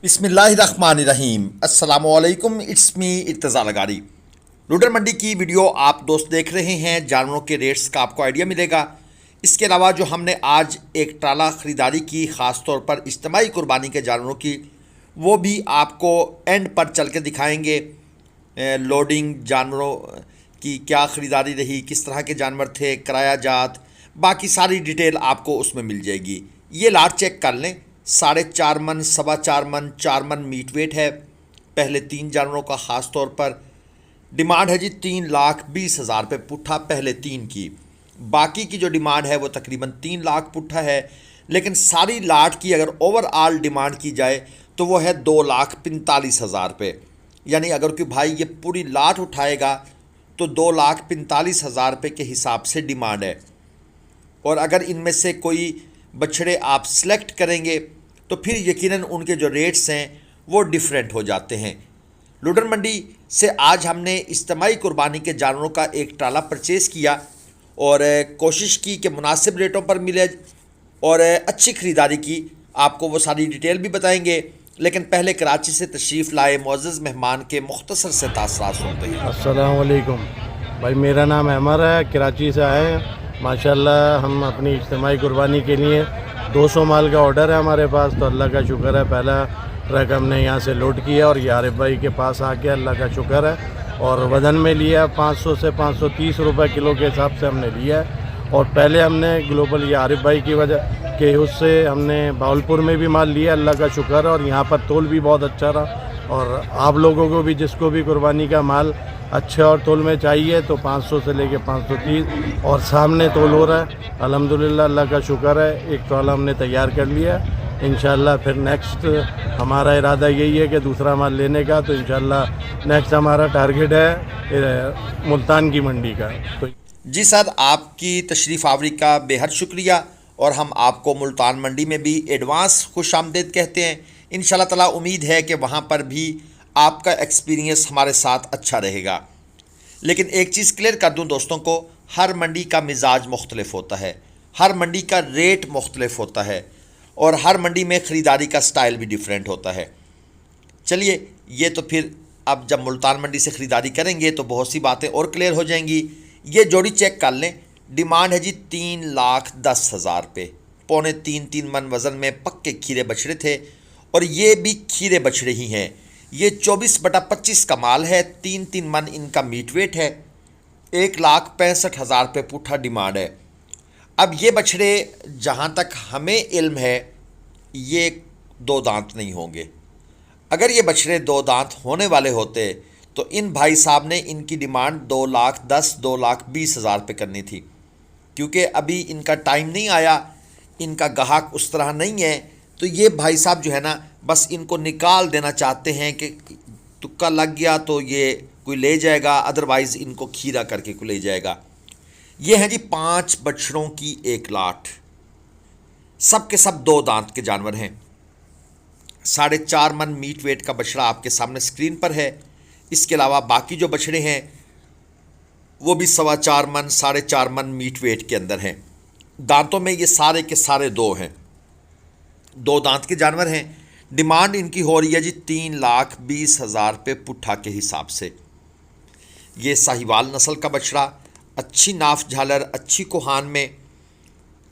बिस्मिल्लाहिर्रहमानिर्रहीम अस्सलामुअलैकुम। It's me Irtaza लगारी। लूडर मंडी की वीडियो आप दोस्त देख रहे हैं। जानवरों के रेट्स का आपको आइडिया मिलेगा। इसके अलावा जो हमने आज एक ट्राला ख़रीदारी की, ख़ास तौर पर इज्तिमाई कुर्बानी के जानवरों की, वो भी आपको एंड पर चल के दिखाएंगे। लोडिंग, जानवरों की क्या ख़रीदारी रही, किस तरह के जानवर थे, किराया जात, बाकी सारी डिटेल आपको उसमें मिल जाएगी। ये लाट चेक कर लें। 4.5 मन, 4.25 मन, 4 मन मीट वेट है। पहले 3 जानवरों का ख़ास तौर पर डिमांड है जी 3,20,000 रुपये पुट्ठा, पहले 3 की। बाकी की जो डिमांड है वो तकरीबन 3 लाख पुट्ठा है। लेकिन सारी लाट की अगर ओवरऑल डिमांड की जाए तो वो है 2,45,000 रुपये। यानी अगर कोई भाई ये पूरी लाट उठाएगा तो 2,45,000 रुपये के हिसाब से डिमांड है। और अगर इनमें से कोई बछड़े आप सेलेक्ट करेंगे तो फिर यकीनन उनके जो रेट्स हैं वो डिफरेंट हो जाते हैं। लूडर मंडी से आज हमने इज्तिमाई कुर्बानी के जानवरों का एक ट्राला परचेज़ किया और कोशिश की कि मुनासिब रेटों पर मिले और अच्छी ख़रीदारी की। आपको वो सारी डिटेल भी बताएंगे, लेकिन पहले कराची से तशरीफ़ लाए मुअज़्ज़ज़ मेहमान के मुख्तसर से तासरात सुनते हैं। अस्सलाम वालेकुम भाई, मेरा नाम अमर है, कराची से आए हैं। माशाल्लाह हम अपनी इज्तिमाई कुर्बानी के लिए 200 माल का ऑर्डर है हमारे पास, तो अल्लाह का शुक्र है पहला ट्रक हमने यहाँ से लोड किया और ये आरिफ भाई के पास आके अल्लाह का शुक्र है। और वज़न में लिया 500 से 530 रुपये किलो के हिसाब से हमने लिया है। और पहले हमने ग्लोबल ये आरिफ भाई की वजह के उससे हमने बावलपुर में भी माल लिया, अल्लाह का शुक्र है। और यहाँ पर तोल भी बहुत अच्छा रहा। और आप लोगों को भी, जिसको भी कुर्बानी का माल अच्छे और तोल में चाहिए तो 500 से लेके 530 और सामने तोल हो रहा है। अल्हम्दुलिल्लाह, अल्लाह का शुक्र है। एक तोला हमने तैयार कर लिया। इंशाल्लाह फिर नेक्स्ट हमारा इरादा यही है कि दूसरा माल लेने का। तो इंशाल्लाह नेक्स्ट हमारा टारगेट है मुल्तान की मंडी का। तो जी सर, आपकी तशरीफ़ आवरी का बेहद शुक्रिया। और हम आपको मुल्तान मंडी में भी एडवांस खुशामदीद कहते हैं। इंशाल्लाह ताला उम्मीद है कि वहाँ पर भी आपका एक्सपीरियंस हमारे साथ अच्छा रहेगा। लेकिन एक चीज़ क्लियर कर दूं दोस्तों को, हर मंडी का मिजाज मुख्तलिफ होता है, हर मंडी का रेट मुख्तलिफ होता है और हर मंडी में ख़रीदारी का स्टाइल भी डिफरेंट होता है। चलिए, ये तो फिर अब जब मुल्तान मंडी से ख़रीदारी करेंगे तो बहुत सी बातें और क्लियर हो जाएंगी। ये जोड़ी चेक कर लें। डिमांड है जी 3,10,000 रुपये। 3.25 मन वज़न में पक्के खीरे बछड़े थे और ये भी खीरे बछड़े ही हैं। ये 24/25 का माल है। 3 मन इनका मीट वेट है। 1,65,000 रुपये पुट्ठा डिमांड है। अब ये बछड़े जहाँ तक हमें इल्म है ये 2 दांत नहीं होंगे। अगर ये बछड़े 2 दांत होने वाले होते तो इन भाई साहब ने इनकी डिमांड 2,10,000 2,20,000 रुपये करनी थी। क्योंकि अभी इनका टाइम नहीं आया, इनका गाहक उस तरह नहीं है, तो ये भाई साहब जो है ना बस इनको निकाल देना चाहते हैं कि तुक्का लग गया तो ये कोई ले जाएगा, अदरवाइज़ इनको खीरा करके कोई ले जाएगा। ये हैं जी 5 बछड़ों की एक लाट। सब के सब 2 दांत के जानवर हैं। 4.5 मन मीट वेट का बछड़ा आपके सामने स्क्रीन पर है। इसके अलावा बाकी जो बछड़े हैं वो भी 4.25 मन, 4.5 मन मीट वेट के अंदर हैं। दांतों में ये सारे के सारे 2 हैं, 2 दांत के जानवर हैं। डिमांड इनकी हो रही है जी 3,20,000 रुपये पुट्ठा के हिसाब से। ये साहिवाल नस्ल का बछड़ा, अच्छी नाफ झालर, अच्छी कोहान में,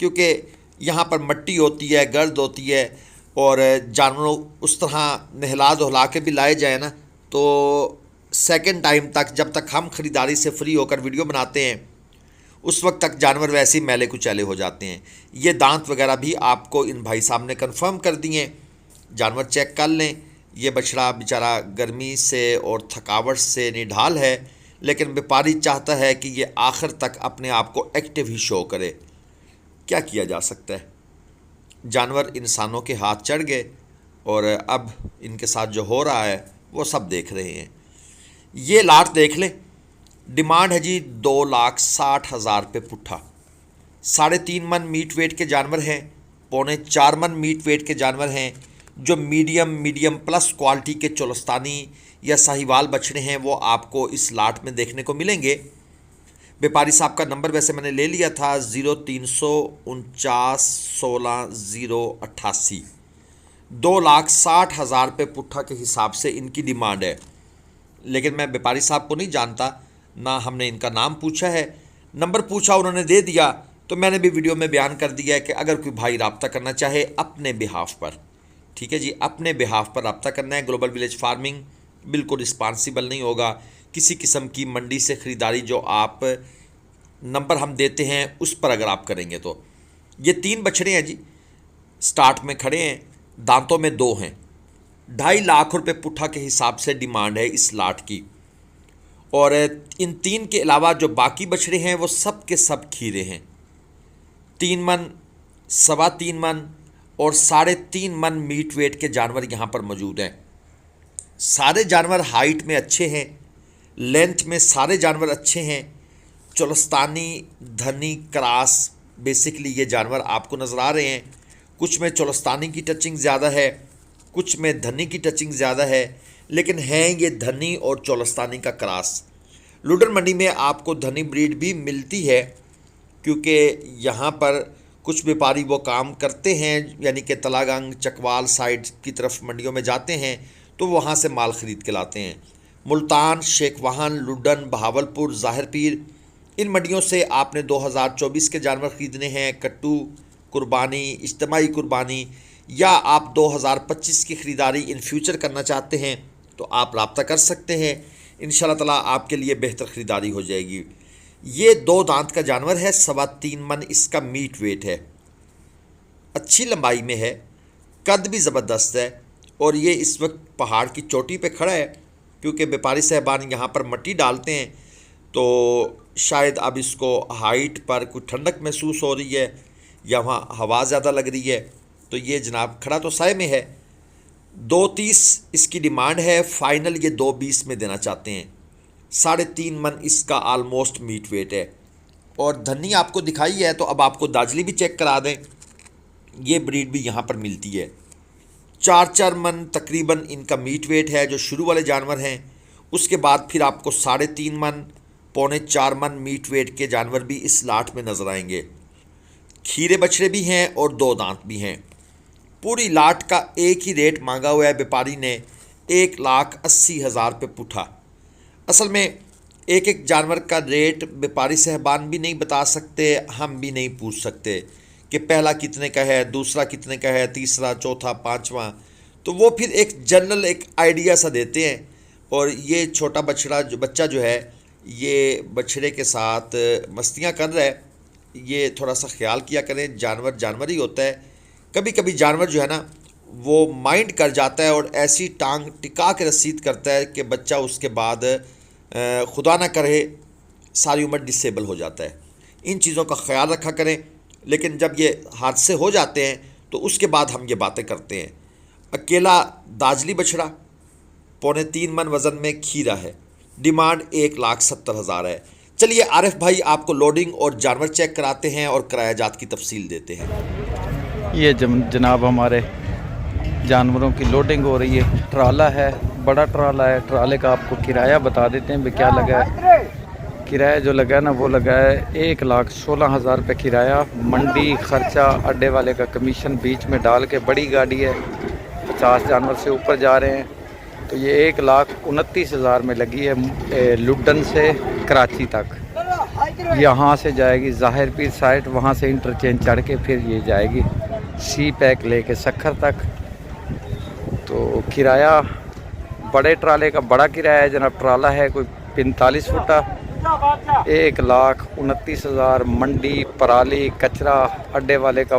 क्योंकि यहाँ पर मट्टी होती है, गर्द होती है और जानवरों उस तरह नहला धुला के भी लाए जाए ना तो सेकंड टाइम तक, जब तक हम ख़रीदारी से फ्री होकर वीडियो बनाते हैं उस वक्त तक जानवर वैसे ही मैले कुचैले हो जाते हैं। ये दांत वगैरह भी आपको इन भाई साहब ने कन्फर्म कर दिए। जानवर चेक कर लें। ये बछड़ा बेचारा गर्मी से और थकावट से निढाल है, लेकिन व्यापारी चाहता है कि ये आखिर तक अपने आप को एक्टिव ही शो करे। क्या किया जा सकता है, जानवर इंसानों के हाथ चढ़ गए और अब इनके साथ जो हो रहा है वो सब देख रहे हैं। ये लाट देख लें। डिमांड है जी 2,60,000 रुपये पुट्ठा। 3.5 मन मीट वेट के जानवर हैं। 4.25 मन मीट वेट के जानवर हैं। जो मीडियम प्लस क्वालिटी के चोलस्तानी या साहिवाल बछड़े हैं वो आपको इस लाट में देखने को मिलेंगे। व्यापारी साहब का नंबर वैसे मैंने ले लिया था 0349 16 088। 2,60,000 रुपये पुट्ठा के हिसाब से इनकी डिमांड है। लेकिन मैं व्यापारी साहब को नहीं जानता, ना हमने इनका नाम पूछा है, नंबर पूछा उन्होंने दे दिया, तो मैंने भी वीडियो में बयान कर दिया है कि अगर कोई भाई रब्ता करना चाहे अपने बिहाफ पर, ठीक है जी, अपने बिहाफ पर रब्ता करना है। ग्लोबल विलेज फार्मिंग बिल्कुल रिस्पॉन्सिबल नहीं होगा किसी किस्म की मंडी से ख़रीदारी, जो आप नंबर हम देते हैं उस पर अगर आप करेंगे तो। ये 3 बछड़े हैं जी, स्टार्ट में खड़े हैं, दांतों में 2 हैं। 2.5 लाख रुपये पुट्ठा के हिसाब से डिमांड है इस लाट की। और इन 3 के अलावा जो बाकी बछड़े हैं वो सब के सब खीरे हैं। 3 मन, 3.25 मन और 3.5 मन मीट वेट के जानवर यहाँ पर मौजूद हैं। सारे जानवर हाइट में अच्छे हैं, लेंथ में सारे जानवर अच्छे हैं। चोलस्तानी, धनी, क्रास, बेसिकली ये जानवर आपको नज़र आ रहे हैं। कुछ में चोलस्तानी की टचिंग ज़्यादा है, कुछ में धनी की टचिंग ज़्यादा है, लेकिन हैं ये धनी और चोलस्तानी का क्रास। लुडर मंडी में आपको धनी ब्रीड भी मिलती है, क्योंकि यहाँ पर कुछ व्यापारी वो काम करते हैं, यानी कि तलागंग, चकवाल साइड की तरफ मंडियों में जाते हैं तो वहाँ से माल ख़रीद के लाते हैं। मुल्तान, शेख वाहन, लुडन, बहावलपुर, ज़ाहिर पीर, इन मंडियों से आपने 2024 के जानवर ख़रीदने हैं, कट्टू कुर्बानी, इज्तिमाई कुर्बानी, या आप 2025 की ख़रीदारी इन फ्यूचर करना चाहते हैं तो आप रब्ता कर सकते हैं। इंशाल्लाह ताला आपके लिए बेहतर ख़रीदारी हो जाएगी। ये 2 दांत का जानवर है, 3.25 मन इसका मीट वेट है, अच्छी लंबाई में है, कद भी ज़बरदस्त है। और ये इस वक्त पहाड़ की चोटी पे खड़ा है, क्योंकि व्यापारी साहबान यहाँ पर मिट्टी डालते हैं, तो शायद अब इसको हाइट पर कुछ ठंडक महसूस हो रही है या वहाँ हवा ज़्यादा लग रही है, तो ये जनाब खड़ा तो साए में है। 2.30 इसकी डिमांड है, फ़ाइनल ये 2.20 में देना चाहते हैं। 3.5 मन इसका आलमोस्ट मीट वेट है। और धनी आपको दिखाई है, तो अब आपको दाजली भी चेक करा दें, ये ब्रीड भी यहाँ पर मिलती है। 4 मन तकरीबन इनका मीट वेट है, जो शुरू वाले जानवर हैं। उसके बाद फिर आपको 3.5 मन, 3.25 मन मीट वेट के जानवर भी इस लाट में नज़र आएंगे। खीरे बछड़े भी हैं और 2 दांत भी हैं। पूरी लाट का एक ही रेट मांगा हुआ है व्यापारी ने, 1,80,000 रुपये पुट्ठा। असल में एक एक जानवर का रेट व्यापारी साहबान भी नहीं बता सकते, हम भी नहीं पूछ सकते कि पहला कितने का है, दूसरा कितने का है, तीसरा, चौथा, 5वां, तो वो फिर एक जनरल एक आइडिया सा देते हैं। और ये छोटा बच्चा जो है, ये बछड़े के साथ मस्तियाँ कर रहा है, ये थोड़ा सा ख्याल किया करें, जानवर जानवर ही होता है। कभी कभी जानवर जो है ना वो माइंड कर जाता है और ऐसी टांग टिका के रसीद करता है कि बच्चा उसके बाद खुदा ना करे सारी उम्र डिसेबल हो जाता है। इन चीज़ों का ख्याल रखा करें। लेकिन जब ये हादसे हो जाते हैं तो उसके बाद हम ये बातें करते हैं। अकेला दाजली बछड़ा 3.25 मन वज़न में खीरा है, डिमांड 1,70,000 है। चलिए आरिफ भाई आपको लोडिंग और जानवर चेक कराते हैं और किराया जात की तफसील देते हैं। ये जनाब हमारे जानवरों की लोडिंग हो रही है। ट्राला है, बड़ा ट्राला है। ट्राले का आपको किराया बता देते हैं भी क्या लगा है। किराया जो लगा है ना वो लगा है 1,16,000 रुपये किराया। मंडी खर्चा, अड्डे वाले का कमीशन बीच में डाल के, बड़ी गाड़ी है, 50 जानवर से ऊपर जा रहे हैं, तो ये 1,29,000 में लगी है। लुडन से कराची तक, यहाँ से जाएगी ज़ाहिर पीर साइड, वहाँ से इंटरचेंज चढ़ के फिर ये जाएगी सी पैक लेके सखर तक। तो किराया बड़े ट्राले का बड़ा किराया है जनाब। ट्राला है कोई 45 फुटा, 1,29,000। मंडी, पराली, कचरा, अड्डे वाले का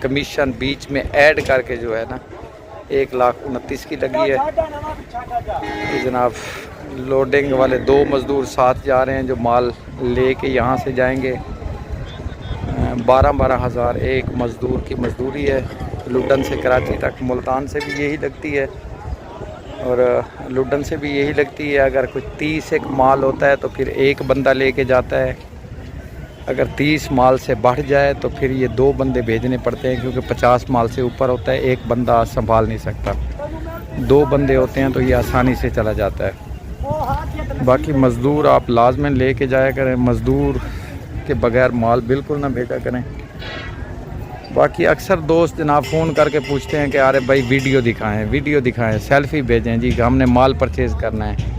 कमीशन बीच में ऐड करके जो है ना 1,29,000 की लगी है। जनाब लोडिंग वाले 2 मज़दूर साथ जा रहे हैं जो माल लेके यहाँ से जाएंगे। 12,000 एक मज़दूर की मजदूरी है। लुडन से कराची तक, मुल्तान से भी यही लगती है और लुडन से भी यही लगती है। अगर कुछ 30 एक माल होता है तो फिर एक बंदा लेके जाता है। अगर 30 माल से बढ़ जाए तो फिर ये 2 बंदे भेजने पड़ते हैं, क्योंकि 50 माल से ऊपर होता है, एक बंदा संभाल नहीं सकता। 2 बंदे होते हैं तो ये आसानी से चला जाता है। बाकी मज़दूर आप लाजमन लेके जाया करें, मज़दूर के बगैर माल बिल्कुल ना भेजा करें। बाकी अक्सर दोस्त जनाब फ़ोन करके पूछते हैं कि अरे भाई वीडियो दिखाएं, सेल्फ़ी भेजें जी, हमने माल परचेज़ करना है।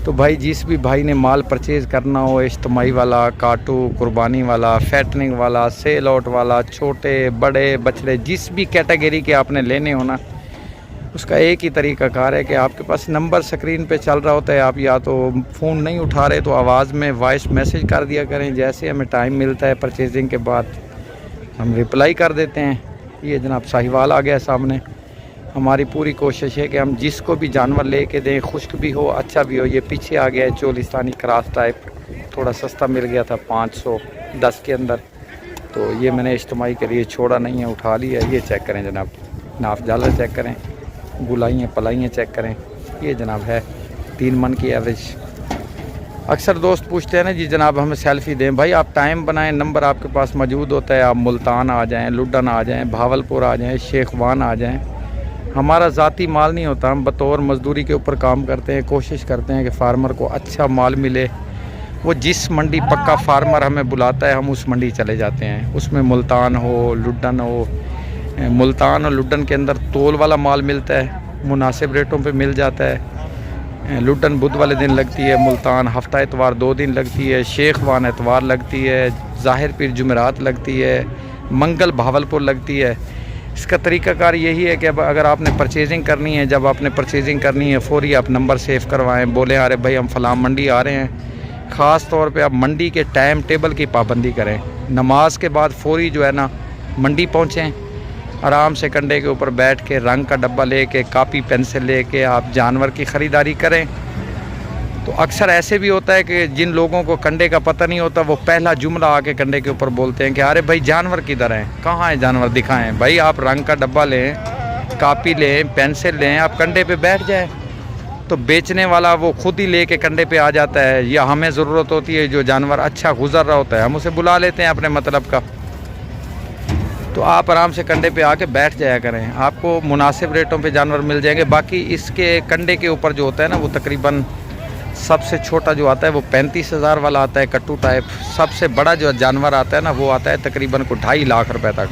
तो भाई जिस भी भाई ने माल परचेज़ करना हो, इज्तिमाई वाला, काटू, कुर्बानी वाला, फैटनिंग वाला, सेल आउट वाला, छोटे बड़े बछड़े, जिस भी कैटेगरी के आपने लेने हो ना, उसका एक ही तरीक़ाकार है कि आपके पास नंबर स्क्रीन पे चल रहा होता है। आप या तो फ़ोन नहीं उठा रहे तो आवाज़ में वॉइस मैसेज कर दिया करें, जैसे हमें टाइम मिलता है परचेजिंग के बाद हम रिप्लाई कर देते हैं। ये जनाब साहिवाल आ गया सामने। हमारी पूरी कोशिश है कि हम जिसको भी जानवर लेके दें, खुश्क भी हो, अच्छा भी हो। ये पीछे आ गया है चोलिस्तानी क्रॉस टाइप, थोड़ा सस्ता मिल गया था 510 के अंदर, तो ये मैंने इज्तिमाई के लिए छोड़ा नहीं है, उठा लिया। ये चेक करें जनाब, नाफ जाला चेक करें, गुलाइयाँ पलाइयाँ चेक करें। ये जनाब है 3 मन की एवरेज। अक्सर दोस्त पूछते हैं ना जी जनाब हमें सेल्फ़ी दें। भाई आप टाइम बनाएं, नंबर आपके पास मौजूद होता है। आप मुल्तान आ जाएं, लुडन आ जाएं, भावलपुर आ जाएं, शेखवान आ जाएं। हमारा ज़ाती माल नहीं होता, हम बतौर मज़दूरी के ऊपर काम करते हैं। कोशिश करते हैं कि फार्मर को अच्छा माल मिले। वो जिस मंडी पक्का फार्मर हमें बुलाता है हम उस मंडी चले जाते हैं। उसमें मुल्तान हो, लुडन हो। मुल्तान और लुडन के अंदर तोल वाला माल मिलता है, मुनासिब रेटों पे मिल जाता है। लुडन बुध वाले दिन लगती है, मुल्तान हफ्ता इतवार 2 दिन लगती है, शेखवान इतवार लगती है, ज़ाहिर पीर जुमेरात लगती है, मंगल भावलपुर लगती है। इसका तरीक़ाकार यही है कि अब अगर आपने परचेजिंग करनी है, जब आपने परचेजिंग करनी है फ़ौरी आप नंबर सेव करवाएं, बोलें अरे भाई हम फ़लाँ मंडी आ रहे हैं। ख़ास तौर पे आप मंडी के टाइम टेबल की पाबंदी करें। नमाज के बाद फ़ौरी जो है ना मंडी पहुँचें, आराम से कंधे के ऊपर बैठ के रंग का डब्बा लेके, कापी पेंसिल लेके आप जानवर की ख़रीदारी करें। तो अक्सर ऐसे भी होता है कि जिन लोगों को कंडे का पता नहीं होता वो पहला जुमला आके कंडे के ऊपर बोलते हैं कि अरे भाई जानवर किधर हैं, कहाँ हैं जानवर, दिखाएं। भाई आप रंग का डब्बा लें, कापी लें, पेंसिल लें, आप कंडे पे बैठ जाएं। तो बेचने वाला वो खुद ही लेके कंडे पे आ जाता है, या हमें ज़रूरत होती है जो जानवर अच्छा गुजर रहा होता है हम उसे बुला लेते हैं अपने मतलब का। तो आप आराम से कंडे पे आके बैठ जाया करें, आपको मुनासिब रेटों पे जानवर मिल जाएंगे। बाकी इसके कंडे के ऊपर जो होता है ना वो तकरीबन सबसे छोटा जो आता है वो 35,000 वाला आता है कट्टू टाइप। सबसे बड़ा जो जानवर आता है ना वो आता है तकरीबन को 2.5 लाख रुपए तक।